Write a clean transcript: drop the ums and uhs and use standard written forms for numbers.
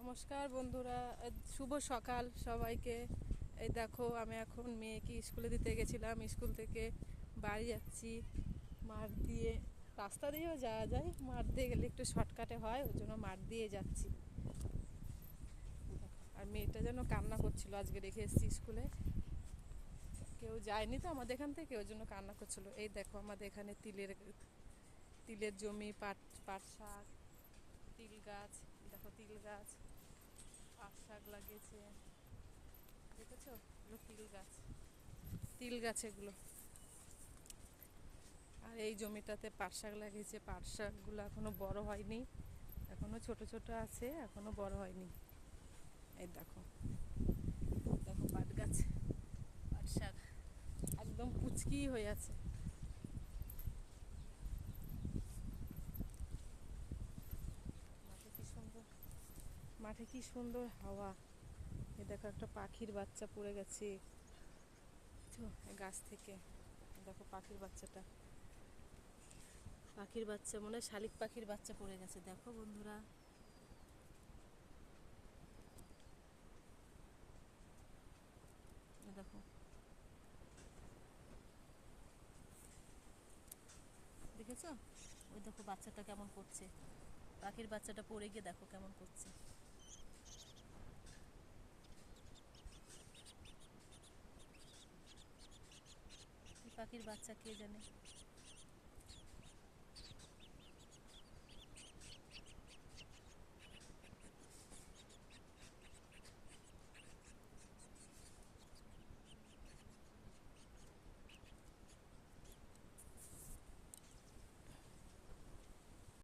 নমস্কার বন্ধুরা, শুভ সকাল সবাইকে। এই দেখো, আমি এখন মেয়েকে স্কুলে দিতে গেছিলাম, স্কুল থেকে বাড়ি যাচ্ছি। মাঠ দিয়ে, রাস্তা দিয়েও যাওয়া যায়, মাঠ দিয়ে গেলে একটু শর্টকাটে হয়, ওই জন্য মাঠ দিয়ে যাচ্ছি। আর মেয়েটা যেন কান্না করছিল, আজকে রেখে এসেছি স্কুলে, কেউ যায়নি তো আমাদের এখান থেকে, ওই জন্য কান্না করছিল। এই দেখো, আমাদের এখানে তিলের জমি, পাট পাট শাক, তিল গাছ, দেখো তিল গাছ, পাট শাক লাগিয়েছে, দেখেছো? এগুলো তিল গাছ এগুলো। আর এই জমিটাতে পাট শাক লাগিয়েছে, পাট শাকগুলো এখনো বড় হয়নি, এখনো ছোট ছোট আছে, এখনো বড় হয়নি। এই দেখো, দেখো পাট গাছ, পাট শাক একদম কুচকি হয়ে আছে। মাঠে কি সুন্দর, মাঠে কি সুন্দর হাওয়া। এই দেখো, একটা পাখির বাচ্চা পড়ে গেছে গাছ থেকে। দেখো পাখির বাচ্চা মনে হয় শালিক পাখির বাচ্চা পড়ে গেছে, দেখো বন্ধুরা। দেখো, দেখেছো? ওই দেখো বাচ্চাটা কেমন করছে, পাখির বাচ্চাটা পড়ে গিয়ে দেখো কেমন করছে। এই পাখির বাচ্চা কে জানে।